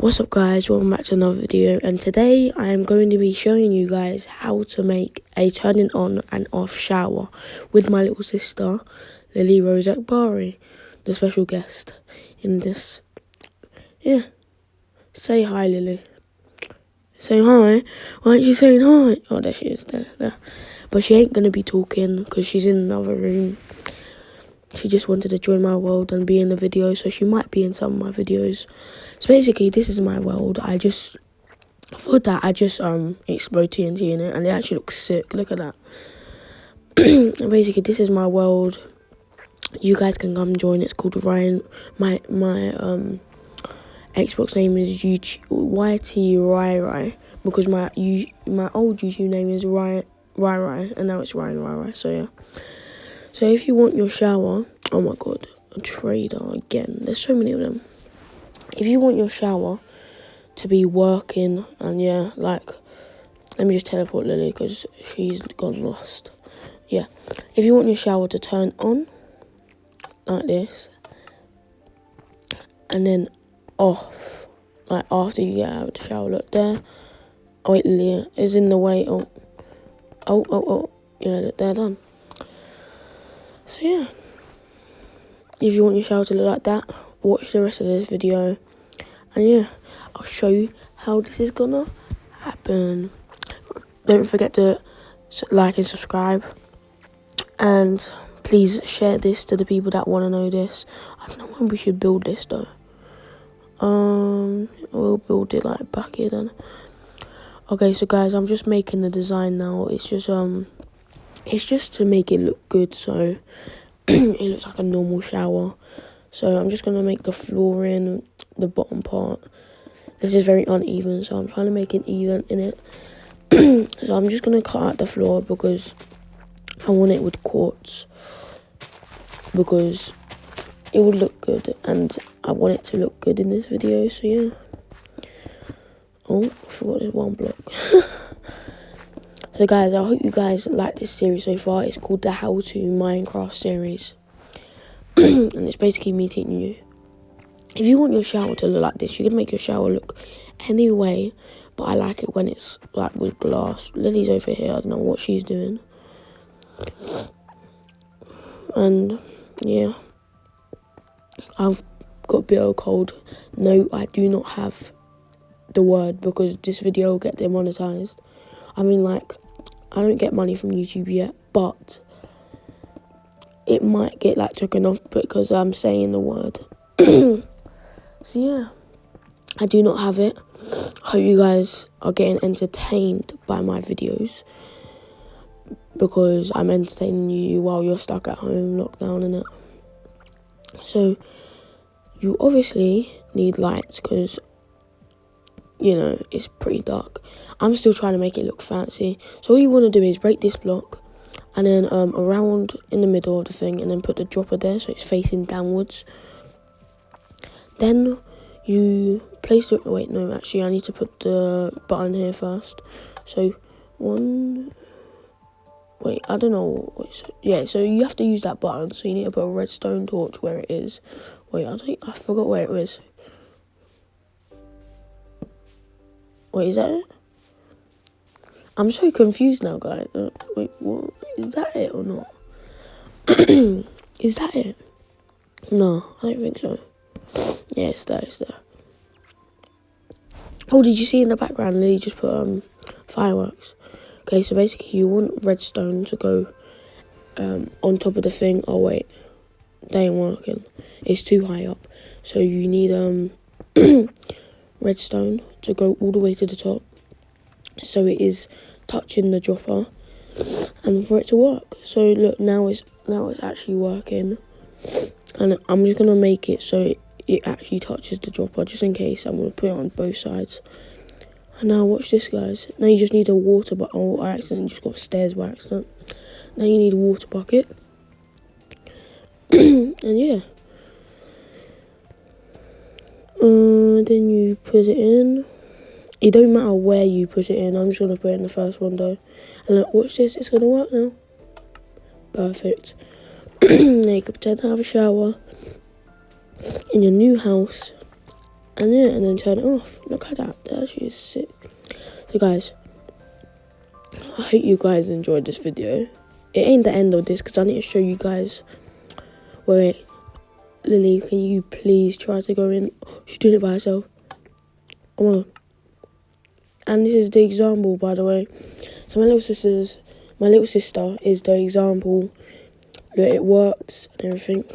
What's up guys, welcome back to another video, and today I am going to be showing you guys how to make a turning on and off shower with my little sister Lily Rose Akbari, the special guest in this. Yeah, say hi Lily. Say hi. Why aren't you saying hi? Oh, there she is, there. But she ain't going to be talking because she's in another room. She just wanted to join my world and be in the video, so she might be in some of my videos. So basically, this is my world. I just explode TNT in it, and it actually looks sick. Look at that. And basically, this is my world. You guys can come join. It's called Ryan. My Xbox name is YT because my old YouTube name is Rai, and now it's Ryan. So yeah. So if you want your shower, oh my god, a trader again. There's so many of them. If you want your shower to be working, and yeah, like, let me just teleport Lily because she's gone lost. Yeah, if you want your shower to turn on, like this, and then off, like after you get out of the shower, look there. Oh wait, Lily is in the way. Oh, yeah, look, they're done. So yeah, if you want your shower to look like that, watch the rest of this video, and yeah, I'll show you how this is gonna happen. Don't forget to like and subscribe, and please share this to the people that want to know this. I don't know when we should build this though. We'll build it like back here then. Okay, so guys, I'm just making the design now. It's just to make it look good, so it looks like a normal shower. So I'm just gonna make the flooring, the bottom part. This is very uneven, so I'm trying to make it even in it. So I'm just gonna cut out the floor because I want it with quartz, because it would look good and I want it to look good in this video. So yeah. Oh, I forgot there's one block. So guys, I hope you guys like this series so far. It's called the How to Minecraft series. And it's basically me teaching you. If you want your shower to look like this, you can make your shower look any way, but I like it when it's like with glass. Lily's over here, I don't know what she's doing. And yeah, I've got a bit of a cold. No, I do not have the word because this video will get demonetized. I mean, like, I don't get money from YouTube yet, but it might get like taken off because I'm saying the word. So yeah, I do not have it. Hope you guys are getting entertained by my videos, because I'm entertaining you while you're stuck at home, lockdown and it. So you obviously need lights because, you know, it's pretty dark. I'm still trying to make it look fancy. So all you want to do is break this block, and then around in the middle of the thing, and then put the dropper there so it's facing downwards. Then you place it. Wait, no, actually, I need to put the button here first. So one. Wait, I don't know. Wait, so you have to use that button. So you need to put a redstone torch where it is. Wait, I forgot where it was. Wait, is that it? I'm so confused now, guys. Wait, what? Is that it or not? Is that it? No, I don't think so. Yeah, it's there. Oh, did you see in the background, Lily just put fireworks? Okay, so basically you want redstone to go on top of the thing. Oh wait, they ain't working. It's too high up. So you need redstone to go all the way to the top, so it is touching the dropper, and for it to work. So look, now it's actually working, and I'm just gonna make it so it actually touches the dropper, just in case. I'm gonna put it on both sides. And now watch this, guys. Now you just need a water bucket. Oh, I accidentally just got stairs by accident. Now you need a water bucket. And yeah. Then you put it in. It don't matter where you put it in. I'm just gonna put it in the first one though. And look, watch this. It's gonna work now. Perfect. Now you can pretend to have a shower in your new house. And yeah, and then turn it off. Look at that. That actually is sick. So guys, I hope you guys enjoyed this video. It ain't the end of this because I need to show you guys. Wait, Lily, can you please try to go in? She's doing it by herself. Oh my god. And this is the example, by the way. So my little sister is the example that it works and everything.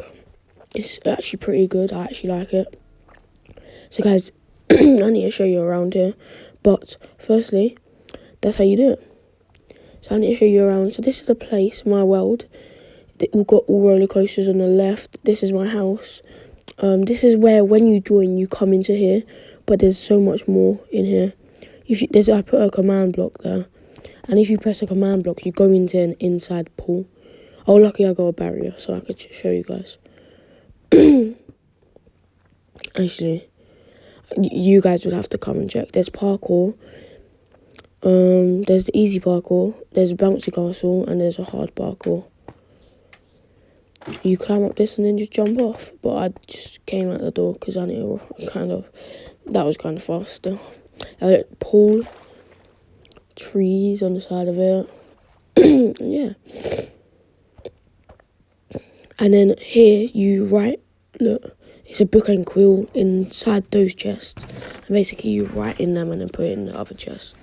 It's actually pretty good. I actually like it. So guys, I need to show you around here. But firstly, that's how you do it. So I need to show you around. So this is the place, my world. We've got all roller coasters on the left. This is my house. This is where when you join, you come into here. But there's so much more in here. I put a command block there. And if you press a command block, you go into an inside pool. Oh, lucky I got a barrier, so I could show you guys. Actually, you guys would have to come and check. There's parkour. There's the easy parkour. There's a bouncy castle, and there's a hard parkour. You climb up this and then just jump off. But I just came out the door because I knew that was kind of fast still. Pool, trees on the side of it. Yeah. And then here you write, look, it's a book and quill inside those chests. And basically you write in them and then put it in the other chest.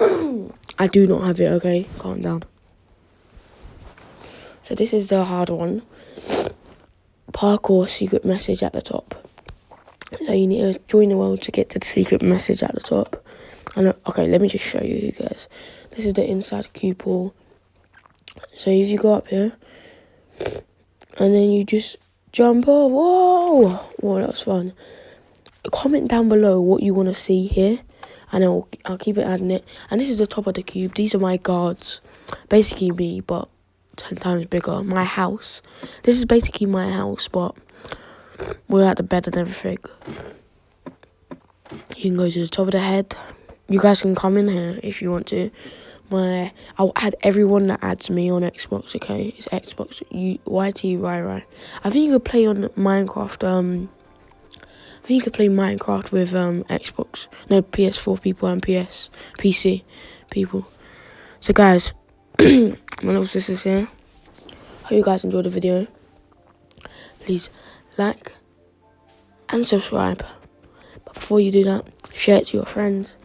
I do not have it, okay? Calm down. So this is the hard one. Parkour secret message at the top. So you need to join the world to get to the secret message at the top. And okay, let me just show you guys. This is the inside cube pool. So if you go up here, and then you just jump off. Whoa, that was fun. Comment down below what you want to see here, and I'll keep it adding it. And this is the top of the cube. These are my guards. Basically me, but 10 times bigger. My house. This is basically my house, but we're at the bed and everything. You can go to the top of the head. You guys can come in here if you want to. I'll add everyone that adds me on Xbox, okay? It's Xbox, YT, Rai. I think you could play on Minecraft, I think you could play Minecraft with, Xbox. No, PS4 people and PC people. So, guys, my little sister's here. Hope you guys enjoyed the video. Please like and subscribe. But before you do that, share it to your friends.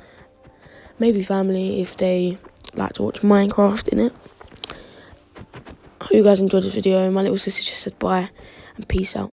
Maybe family if they like to watch Minecraft in it. Hope you guys enjoyed this video. My little sister just said bye and peace out.